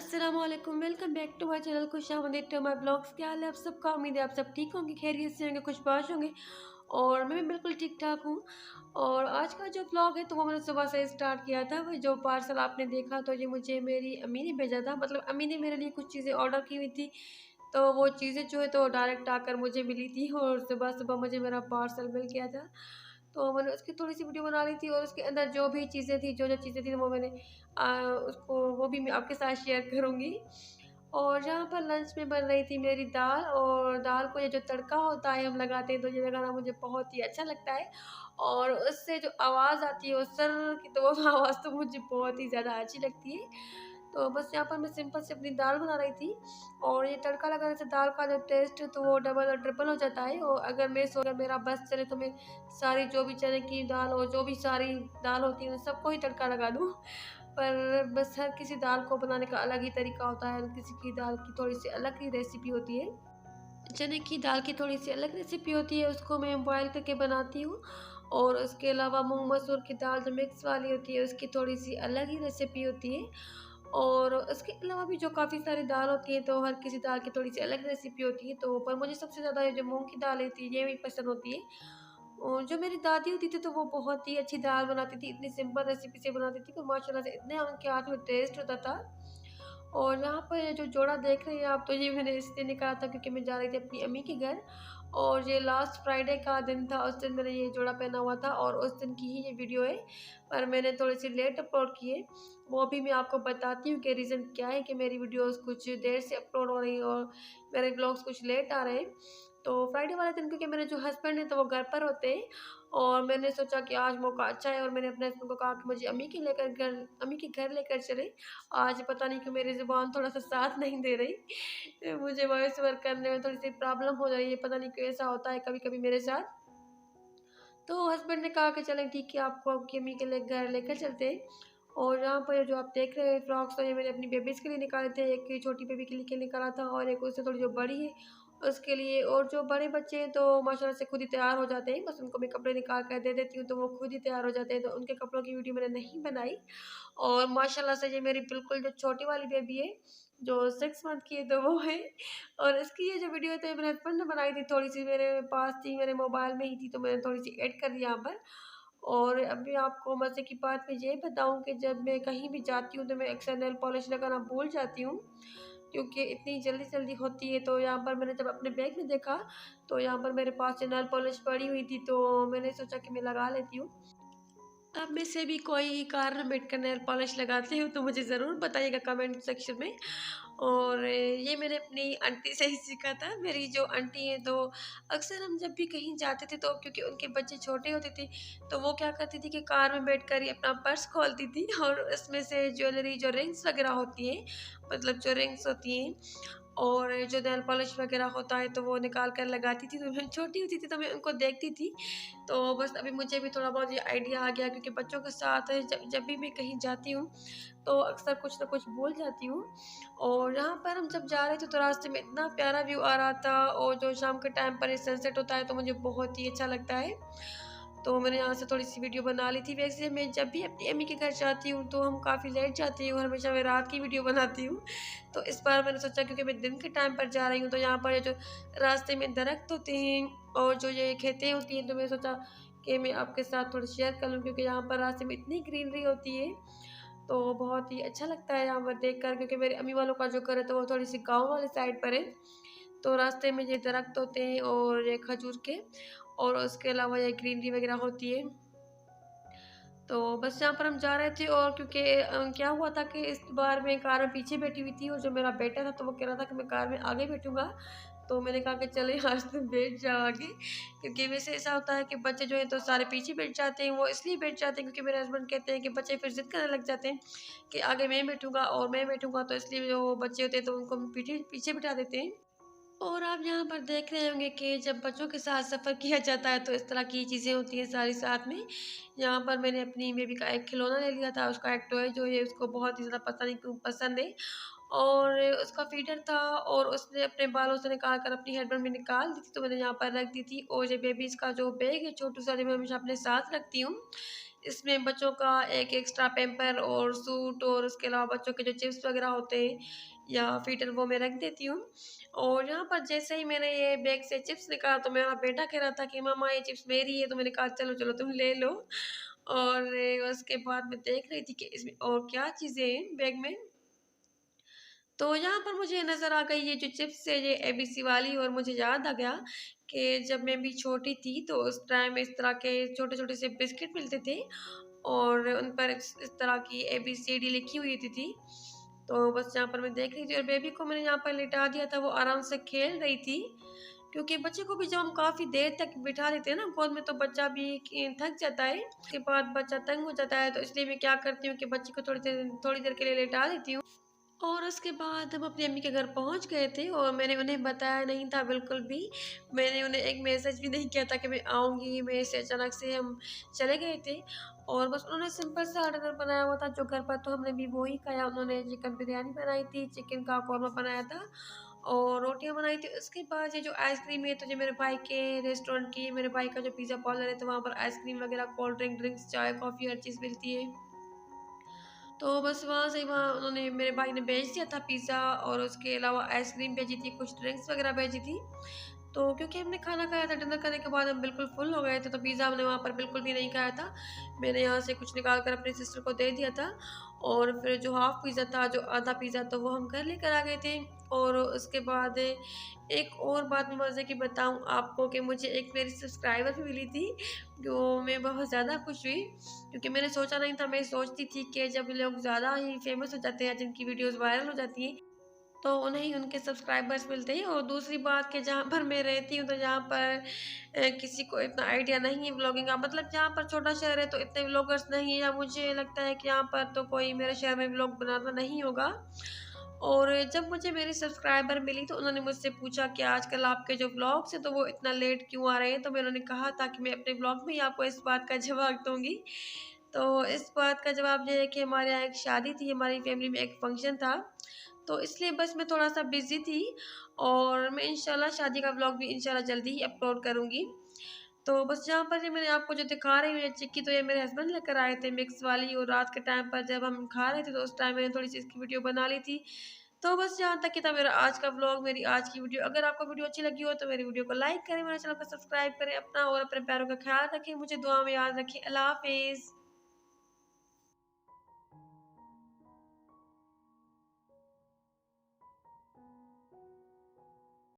अस्सलामुअलैकुम, welcome back to my channel खुशामदीद to my blogs. क्या हाल है आप सबका? उम्मीद है आप सब ठीक होंगे, खैरियत से होंगे, खुशबाश होंगे। और मैं भी बिल्कुल ठीक ठाक हूँ। और आज का जो ब्लॉग है तो वो मैंने सुबह से स्टार्ट किया था। वो जो पार्सल आपने देखा तो ये मुझे मेरी अम्मी ने भेजा था। मतलब अम्मी ने मेरे लिए कुछ चीज़ें ऑर्डर की हुई थी, तो वो चीज़ें जो है तो डायरेक्ट आकर मुझे मिली थी और सुबह सुबह मुझे मेरा पार्सल मिल गया था। तो मैंने उसकी थोड़ी-सी वीडियो बना ली थी और उसके अंदर जो भी चीज़ें थी, जो-जो चीज़ें थी वो मैंने उसको वो भी मैं आपके साथ शेयर करूँगी। और यहाँ पर लंच में बन रही थी मेरी दाल, और दाल को ये जो तड़का होता है हम लगाते हैं तो ये लगाना मुझे बहुत ही अच्छा लगता है। और उससे जो आवाज़ आती है वो सर की, तो वो आवाज़ तो मुझे बहुत ही ज़्यादा अच्छी लगती है। तो बस यहाँ पर मैं सिंपल से अपनी दाल बना रही थी, और ये तड़का लगाने से दाल का जो टेस्ट है तो वो डबल और ट्रिपल हो जाता है। और अगर मेरा बस चले तो मैं सारी जो भी चने की दाल और जो भी सारी दाल होती है उन सबको ही तड़का लगा दूँ। पर बस हर किसी दाल को बनाने का अलग ही तरीका होता है, हर किसी की दाल की थोड़ी-सी अलग ही रेसिपी होती है। चने की दाल की थोड़ी-सी अलग रेसिपी होती है, उसको मैं बॉयल करके बनाती हूँ। और उसके अलावा मूँग मसूर की दाल जो मिक्स वाली होती है उसकी थोड़ी-सी अलग ही रेसिपी होती है। और उसके अलावा भी जो काफ़ी सारी दाल होती है तो हर किसी दाल की थोड़ी-सी अलग रेसिपी होती है। तो पर मुझे सबसे ज़्यादा ये जो मूँग की दाल होती है ये भी पसंद होती है। और जो मेरी दादी होती थी तो वो बहुत ही अच्छी दाल बनाती थी, इतनी सिंपल रेसिपी से बनाती थी, पर माशाल्लाह से इतने उनके हाथ में टेस्ट होता था। और यहाँ पर ये जो जोड़ा देख रहे हैं आप, तो ये मैंने इसलिए निकाला था क्योंकि मैं जा रही थी अपनी अम्मी के घर, और ये लास्ट फ्राइडे का दिन था, उस दिन मैंने ये जोड़ा पहना हुआ था और उस दिन की ही ये वीडियो है। पर मैंने थोड़ी-सी लेट अपलोड की है, वो भी मैं आपको बताती हूँ कि रीज़न क्या है कि मेरी वीडियोज़ कुछ देर से अपलोड हो रही है और मेरे ब्लॉग्स कुछ लेट आ रहे हैं। तो फ्राइडे वाले दिन क्योंकि मेरे जो हस्बैंड हैं तो वो घर पर होते हैं, और मैंने सोचा कि आज मौका अच्छा है, और मैंने अपने हस्बैंड को कहा कि मुझे अम्मी के घर लेकर चलें। आज पता नहीं क्यों मेरी ज़ुबान थोड़ा-सा साथ नहीं दे रही। मुझे वॉइस ओवर करने में थोड़ी-सी प्रॉब्लम हो रही है, पता नहीं क्यों ऐसा होता है कभी-कभी मेरे साथ। तो हस्बैंड ने कहा कि चलें ठीक है, आपको आपकी अम्मी के लिए घर लेकर चलते हैं। और यहाँ पर जो आप देख रहे हैं फ्रॉक्स, तो ये मैंने अपनी बेबीज़ के लिए निकाले थे। एक छोटी बेबी के लिए निकाला था और एक उससे थोड़ी जो बड़ी है उसके लिए। और जो बड़े बच्चे हैं तो माशाल्लाह से खुद ही तैयार हो जाते हैं, बस उनको मैं कपड़े निकाल कर दे देती हूँ तो वो खुद ही तैयार हो जाते हैं, तो उनके कपड़ों की वीडियो मैंने नहीं बनाई। और माशाल्लाह से ये मेरी बिल्कुल जो छोटी वाली बेबी है, जो 6 मंथ की है तो वो है। और इसकी ये जो वीडियो तो मेरे हस्बैंड ने बनाई थी, थोड़ी-सी मेरे पास थी, मेरे मोबाइल में ही थी, तो मैंने थोड़ी-सी एड कर दी यहाँ पर। और अभी आपको मज़े की बात मैं ये बताऊँ कि जब मैं कहीं भी जाती हूँ तो मैं अक्सर नेल पॉलिश लगाना भूल जाती हूँ, क्योंकि इतनी जल्दी-जल्दी होती है। तो यहाँ पर मैंने जब अपने बैग में देखा तो यहाँ पर मेरे पास ये नेल पॉलिश पड़ी हुई थी, तो मैंने सोचा कि मैं लगा लेती हूँ। आप में से भी कोई कार बैठकर नेल पॉलिश लगाते हो तो मुझे ज़रूर बताइएगा कमेंट सेक्शन में। और ये मैंने अपनी आंटी से ही सीखा था। मेरी जो आंटी हैं तो अक्सर हम जब भी कहीं जाते थे तो क्योंकि उनके बच्चे छोटे होते थे तो वो क्या करती थी कि कार में बैठकर ही अपना पर्स खोलती थी और उसमें से ज्वेलरी जो रिंग्स वगैरह होती हैं, मतलब जो रिंग्स होती हैं और जो नेल पॉलिश वगैरह होता है तो वो निकाल कर लगाती थी। तो मैं छोटी होती थी तो मैं उनको देखती थी, तो बस अभी मुझे भी थोड़ा बहुत ये आइडिया आ गया, क्योंकि बच्चों के साथ जब जब भी मैं कहीं जाती हूँ तो अक्सर कुछ ना कुछ भूल जाती हूँ। और यहाँ पर हम जब जा रहे थे तो रास्ते में इतना प्यारा व्यू आ रहा था, और जो शाम के टाइम पर ये सनसेट होता है तो मुझे बहुत ही अच्छा लगता है। तो मैंने यहाँ से थोड़ी-सी वीडियो बना ली थी। वैसे मैं जब भी अपनी अम्मी के घर जाती हूँ तो हम काफ़ी लेट जाती हूँ और हमेशा मैं रात की वीडियो बनाती हूँ। तो इस बार मैंने सोचा क्योंकि मैं दिन के टाइम पर जा रही हूँ तो यहाँ पर ये जो रास्ते में दरख्त होते हैं और जो ये खेतें होती हैं, तो मैंने सोचा कि मैं आपके साथ थोड़ा शेयर कर लूँ, क्योंकि यहाँ पर रास्ते में इतनी ग्रीनरी होती है तो बहुत ही अच्छा लगता है यहाँ पर देखकर। क्योंकि मेरी अम्मी वालों का जो घर है तो वो थोड़ी-सी गाँव वाली साइड पर है। तो रास्ते में ये दरख्त होते हैं और ये खजूर के, और उसके अलावा ये ग्रीनरी वगैरह होती है। तो बस यहाँ पर हम जा रहे थे, और क्योंकि क्या हुआ था कि इस बार मैं कार में पीछे बैठी हुई थी और जो मेरा बेटा था तो वो कह रहा था कि मैं कार में आगे बैठूँगा। तो मैंने कहा कि चले आज तुम बैठ जाओ आगे, क्योंकि वैसे ऐसा होता है कि बच्चे जो हैं तो सारे पीछे बैठ जाते हैं। वो इसलिए बैठ जाते हैं क्योंकि मेरे हस्बैंड कहते हैं कि बच्चे फिर ज़िद करने लग जाते हैं कि आगे मैं बैठूँगा और मैं बैठूँगा, तो इसलिए जो बच्चे होते हैं तो उनको हम पीछे पीछे बिठा देते हैं। और आप यहाँ पर देख रहे होंगे कि जब बच्चों के साथ सफ़र किया जाता है तो इस तरह की चीज़ें होती हैं सारी साथ में। यहाँ पर मैंने अपनी बेबी का एक खिलौना ले लिया था, उसका एक टॉय जो है उसको बहुत ही ज़्यादा पता नहीं क्यों पसंद है, और उसका फ़ीडर था और उसने अपने बालों से निकाल कर अपनी हेडबैंड में निकाल दी थी, तो मैंने यहाँ पर रख दी थी। और ये बेबीज़ का जो बैग है छोटू सा, जो मैं हमेशा अपने साथ रखती हूँ, इसमें बच्चों का एक एक्स्ट्रा पैम्पर और सूट और उसके अलावा बच्चों के जो चिप्स वगैरह होते हैं या फीटर वो मैं रख देती हूँ। और यहाँ पर जैसे ही मैंने ये बैग से चिप्स निकाला तो मेरा बेटा कह रहा था कि मम्मा ये चिप्स मेरी है, तो मैंने कहा चलो चलो तुम ले लो। और उसके बाद मैं देख रही थी कि इसमें और क्या चीज़ें हैं बैग में। तो यहाँ पर मुझे नज़र आ गई ये जो चिप्स है ये एबीसी वाली, और मुझे याद आ गया कि जब मैं भी छोटी थी तो उस टाइम इस तरह के छोटे-छोटे से बिस्किट मिलते थे और उन पर इस तरह की एबीसीडी लिखी हुई थी। तो बस यहाँ पर मैं देख रही थी और बेबी को मैंने यहाँ पर लिटा दिया था, वो आराम से खेल रही थी। क्योंकि बच्चे को भी जब हम काफ़ी देर तक बिठा देते हैं ना गोद में तो बच्चा भी थक जाता है। उसके बाद बच्चा तंग हो जाता है, तो इसलिए मैं क्या करती हूँ कि बच्चे को थोड़ी देर के लिए लिटा देती हूँ। और उसके बाद हम अपनी अम्मी के घर पहुंच गए थे और मैंने उन्हें बताया नहीं था बिल्कुल भी। मैंने उन्हें एक मैसेज भी नहीं किया था कि मैं आऊँगी, मैं ऐसे अचानक से हम चले गए थे। और बस उन्होंने सिंपल सा डिनर बनाया हुआ था जो घर पर, तो हमने भी वो ही खाया। उन्होंने चिकन बिरयानी बनाई थी, चिकन का कौरमा बनाया था और रोटियाँ बनाई थी। उसके बाद ये जो आइसक्रीम है तो ये मेरे भाई के रेस्टोरेंट की, मेरे भाई का जो पिज़्ज़ा पार्लर है तो वहाँ पर आइसक्रीम वगैरह, कोल्ड ड्रिंक्स, चाय, कॉफ़ी हर चीज़ मिलती है। तो बस वहाँ से वहाँ उन्होंने मेरे भाई ने भेज दिया था पिज़्ज़ा और उसके अलावा आइसक्रीम भेजी थी, कुछ ड्रिंक्स वगैरह भेजी थी। तो क्योंकि हमने खाना खाया था, डिनर करने के बाद हम बिल्कुल फुल हो गए थे, तो पिज़्ज़ा हमने वहाँ पर बिल्कुल भी नहीं खाया था। मैंने यहाँ से कुछ निकाल कर अपनी सिस्टर को दे दिया था और फिर जो हाफ़ पिज़्ज़ा था, जो आधा पिज़्ज़ा तो वो हम घर लेकर आ गए थे। और उसके बाद एक और बात मैं मज़े की बताऊँ आपको कि मुझे एक मेरी सब्सक्राइबर भी मिली थी, जो मैं बहुत ज़्यादा खुश हुई क्योंकि मैंने सोचा नहीं था। मैं सोचती थी कि जब लोग ज़्यादा ही फ़ेमस हो जाते हैं, जिनकी वीडियोज़ वायरल हो जाती हैं, तो उन्हें ही उनके सब्सक्राइबर्स मिलते हैं। और दूसरी बात कि जहाँ पर मैं रहती हूँ तो यहाँ पर किसी को इतना आइडिया नहीं है व्लॉगिंग का, मतलब जहाँ पर छोटा शहर है तो इतने व्लॉगर्स नहीं है, या मुझे लगता है कि यहाँ पर तो कोई मेरे शहर में व्लॉग बनाता नहीं होगा। और जब मुझे मेरी सब्सक्राइबर मिली तो उन्होंने मुझसे पूछा कि आजकल आपके जो व्लॉग्स हैं तो वो इतना लेट क्यों आ रहे हैं, तो मैं उन्होंने कहा था कि मैं अपने व्लॉग में ही आपको इस बात का जवाब दूँगी। तो इस बात का जवाब ये है कि हमारे यहाँ एक शादी थी, हमारी फैमिली में एक फंक्शन था, तो इसलिए बस मैं थोड़ा-सा बिज़ी थी। और मैं इंशाल्लाह शादी का व्लॉग भी इंशाल्लाह जल्दी ही अपलोड करूँगी। तो बस जहाँ पर ये मैंने आपको जो दिखा रही हूँ ये चिक्की, तो ये मेरे हस्बैंड लेकर आए थे मिक्स वाली, और रात के टाइम पर जब हम खा रहे थे तो उस टाइम मैंने थोड़ी-सी इसकी वीडियो बना ली थी। तो बस यहाँ तक ही था मेरा आज का व्लॉग, मेरी आज की वीडियो। अगर आपको वीडियो अच्छी लगी हो तो मेरी वीडियो को लाइक करें, मेरे चैनल को सब्सक्राइब करें, अपना और अपने प्यारों का ख्याल रखें, मुझे दुआ में याद रखें। अल्लाह हाफ़िज़।